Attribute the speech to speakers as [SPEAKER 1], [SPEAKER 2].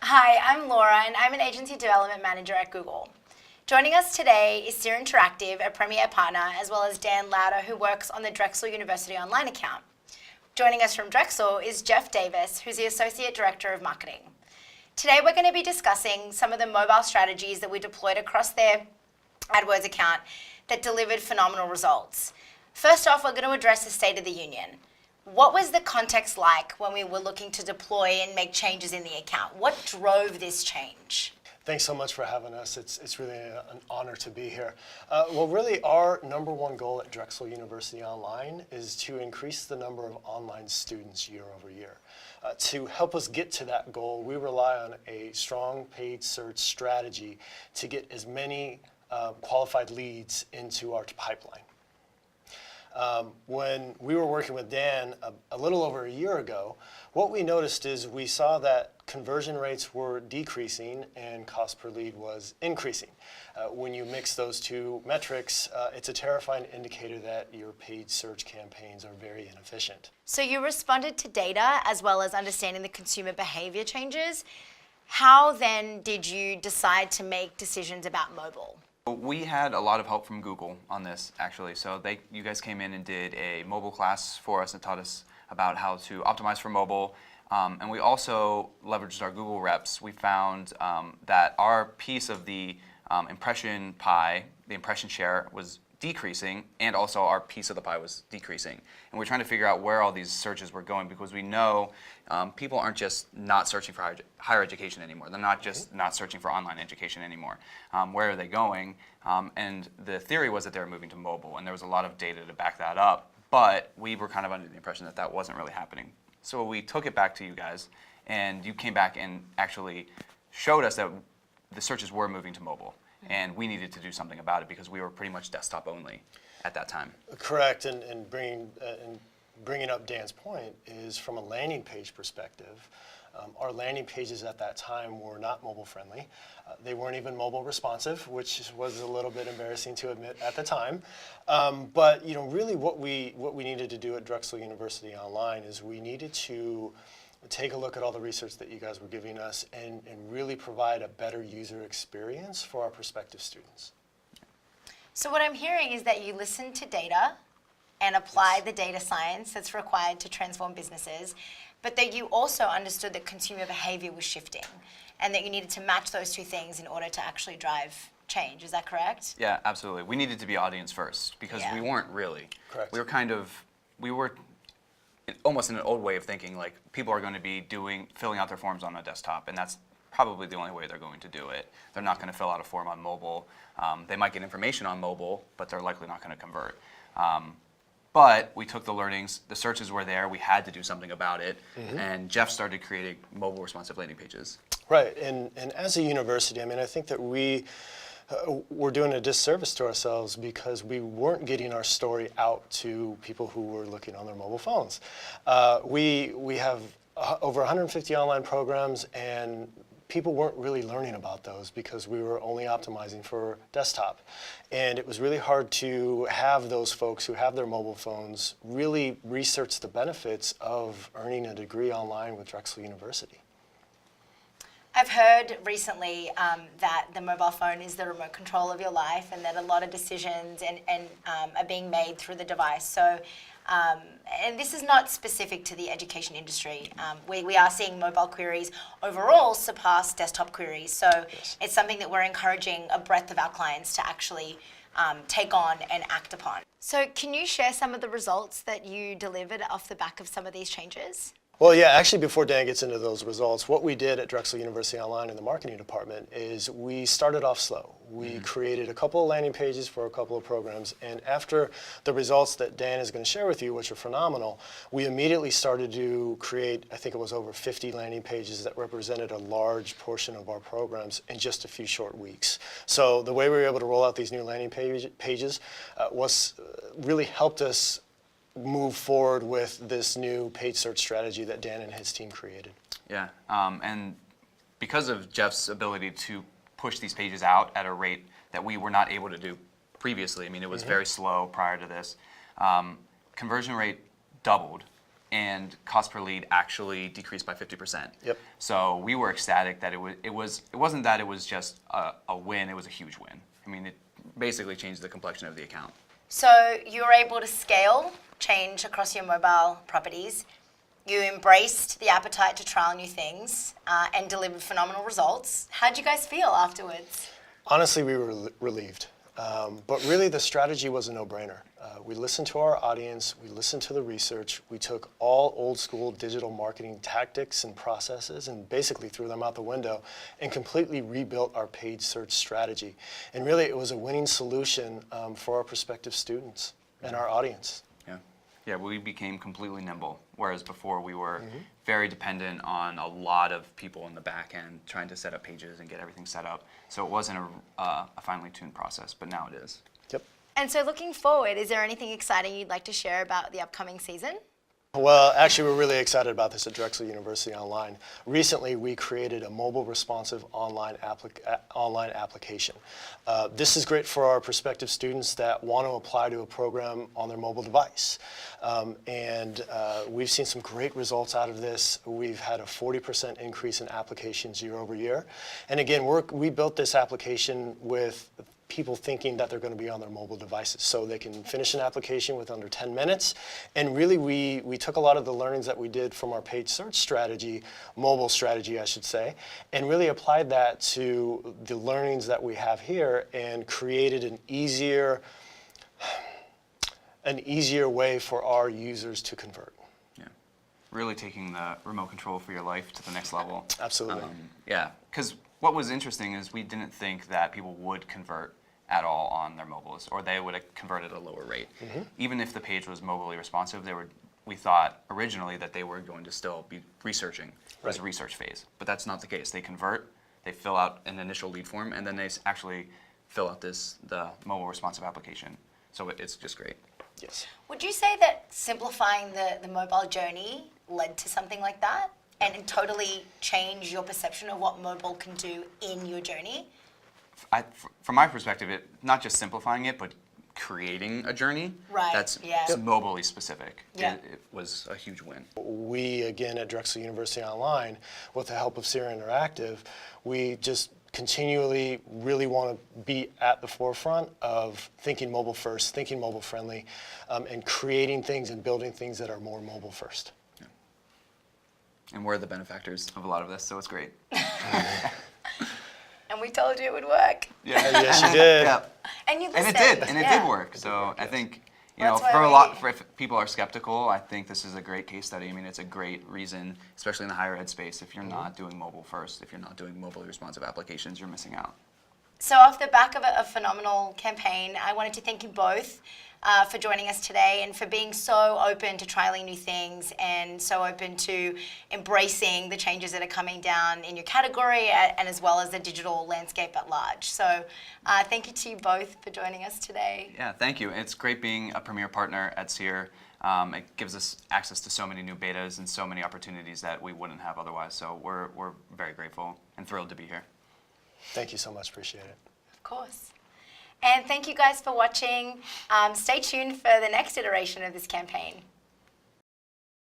[SPEAKER 1] Hi, I'm Laura, and I'm an Agency Development Manager at Google. Joining us today is Seer Interactive, a Premier Partner, as well as Dan Lauder, who works on the Drexel University Online account. Joining us from Drexel is Jeff Davis, who's the Associate Director of Marketing. Today we're going to be discussing some of the mobile strategies that we deployed across their AdWords account that delivered phenomenal results. First off, we're going to address the State of the Union. What was the context like when we were looking to deploy and make changes in the account? What drove this change?
[SPEAKER 2] Thanks so much for having us. It's really an honor to be here. Well, really, our number one goal at Drexel University Online is to increase the number of online students year over year. To help us get to that goal, we rely on a strong paid search strategy to get as many qualified leads into our pipeline. When we were working with Dan a little over a year ago, what we noticed is we saw that conversion rates were decreasing and cost per lead was increasing. When you mix those two metrics, it's a terrifying indicator that your paid search campaigns are very inefficient.
[SPEAKER 1] So you responded to data as well as understanding the consumer behavior changes. How then did you decide to make decisions about mobile?
[SPEAKER 3] We had a lot of help from Google on this, actually. So you guys came in and did a mobile class for us and taught us about how to optimize for mobile. And we also leveraged our Google reps. We found that our piece of the impression pie, the impression share, was decreasing, and also our piece of the pie was decreasing. And we're trying to figure out where all these searches were going, because we know people aren't just not searching for higher education anymore. They're not just not searching for online education anymore. Where are they going? And the theory was that they were moving to mobile, and there was a lot of data to back that up, but we were kind of under the impression that that wasn't really happening. So we took it back to you guys, and you came back and actually showed us that the searches were moving to mobile. And we needed to do something about it because we were pretty much desktop only at that time.
[SPEAKER 2] Correct, and bringing up Dan's point is from a landing page perspective. Our landing pages at that time were not mobile friendly. They weren't even mobile responsive, which was a little bit embarrassing to admit at the time. But really what we needed to do at Drexel University Online is we needed to take a look at all the research that you guys were giving us and really provide a better user experience for our prospective students.
[SPEAKER 1] So what I'm hearing is that you listened to data and applied the data science that's required to transform businesses, but that you also understood that consumer behavior was shifting and that you needed to match those two things in order to actually drive change. Is that correct?
[SPEAKER 3] Yeah, absolutely. We needed to be audience first because we weren't really.
[SPEAKER 2] Correct.
[SPEAKER 3] We were almost in an old way of thinking, like people are going to be filling out their forms on a desktop, and that's probably the only way they're going to do it. They're not going to fill out a form on mobile. They might get information on mobile, but they're likely not going to convert. But we took the learnings, the searches were there, we had to do something about it, and Jeff started creating mobile responsive landing pages.
[SPEAKER 2] Right, and as a university, I think that we're doing a disservice to ourselves because we weren't getting our story out to people who were looking on their mobile phones. We have over 150 online programs, and people weren't really learning about those because we were only optimizing for desktop. And it was really hard to have those folks who have their mobile phones really research the benefits of earning a degree online with Drexel University.
[SPEAKER 1] I've heard recently that the mobile phone is the remote control of your life, and that a lot of decisions are being made through the device. So, and this is not specific to the education industry. We are seeing mobile queries overall surpass desktop queries. So it's something that we're encouraging a breadth of our clients to actually take on and act upon. So can you share some of the results that you delivered off the back of some of these changes?
[SPEAKER 2] Well, yeah, actually, before Dan gets into those results, what we did at Drexel University Online in the marketing department is we started off slow. We created a couple of landing pages for a couple of programs, and after the results that Dan is going to share with you, which are phenomenal, we immediately started to create, I think it was over 50 landing pages that represented a large portion of our programs in just a few short weeks. So the way we were able to roll out these new landing pages really helped us move forward with this new paid search strategy that Dan and his team created.
[SPEAKER 3] Yeah, and because of Jeff's ability to push these pages out at a rate that we were not able to do previously, it was very slow prior to this, conversion rate doubled and cost per lead actually decreased by 50%.
[SPEAKER 2] Yep.
[SPEAKER 3] So we were ecstatic that it wasn't that it was just a win, it was a huge win. I mean, it basically changed the complexion of the account.
[SPEAKER 1] So you were able to scale change across your mobile properties. You embraced the appetite to trial new things and delivered phenomenal results. How'd you guys feel afterwards?
[SPEAKER 2] Honestly, we were relieved. But really, the strategy was a no-brainer. We listened to our audience, we listened to the research, we took all old school digital marketing tactics and processes and basically threw them out the window and completely rebuilt our paid search strategy. And really, it was a winning solution for our prospective students and our audience.
[SPEAKER 3] Yeah, we became completely nimble, whereas before we were very dependent on a lot of people in the back end trying to set up pages and get everything set up. So it wasn't a finely tuned process, but now it is.
[SPEAKER 2] Yep.
[SPEAKER 1] And so looking forward, is there anything exciting you'd like to share about the upcoming season?
[SPEAKER 2] Well, actually, we're really excited about this at Drexel University Online. Recently, we created a mobile responsive online application. This is great for our prospective students that want to apply to a program on their mobile device. We've seen some great results out of this. We've had a 40% increase in applications year over year. And again, we built this application with people thinking that they're going to be on their mobile devices. So they can finish an application with under 10 minutes. And really, we took a lot of the learnings that we did from our paid search strategy, mobile strategy, I should say, and really applied that to the learnings that we have here and created an easier way for our users to convert.
[SPEAKER 3] Yeah, really taking the remote control for your life to the next level.
[SPEAKER 2] Absolutely.
[SPEAKER 3] Yeah, because what was interesting is we didn't think that people would convert at all on their mobiles, or they would have converted at a lower rate. Even if the page was mobilely responsive, we thought originally that they were going to still be researching. It was a research phase, but that's not the case. They convert, they fill out an initial lead form, and then they actually fill out the mobile responsive application. So it's just great.
[SPEAKER 2] Yes.
[SPEAKER 1] Would you say that simplifying the mobile journey led to something like that and totally change your perception of what mobile can do in your journey?
[SPEAKER 3] From my perspective, not just simplifying it, but creating a journey that's mobily specific. It was a huge win.
[SPEAKER 2] We, again, at Drexel University Online, with the help of Sierra Interactive, we just continually really want to be at the forefront of thinking mobile first, thinking mobile friendly, and creating things and building things that are more mobile first.
[SPEAKER 3] Yeah. And we're the benefactors of a lot of this, so it's great.
[SPEAKER 1] And we told you it would work.
[SPEAKER 3] Yeah.
[SPEAKER 2] Yes, you did.
[SPEAKER 3] Yeah.
[SPEAKER 1] And you
[SPEAKER 3] And
[SPEAKER 1] listened.
[SPEAKER 3] it did work. So I think,
[SPEAKER 1] That's why
[SPEAKER 3] if people are skeptical, I think this is a great case study. I mean, it's a great reason, especially in the higher ed space, if you're not doing mobile first, if you're not doing mobile responsive applications, you're missing out.
[SPEAKER 1] So off the back of a phenomenal campaign, I wanted to thank you both for joining us today and for being so open to trialing new things and so open to embracing the changes that are coming down in your category and as well as the digital landscape at large. So thank you to you both for joining us today.
[SPEAKER 3] Yeah, thank you. It's great being a premier partner at SEER. It gives us access to so many new betas and so many opportunities that we wouldn't have otherwise. So we're very grateful and thrilled to be here.
[SPEAKER 2] Thank you so much. Appreciate it.
[SPEAKER 1] Of course. And thank you guys for watching. Stay tuned for the next iteration of this campaign.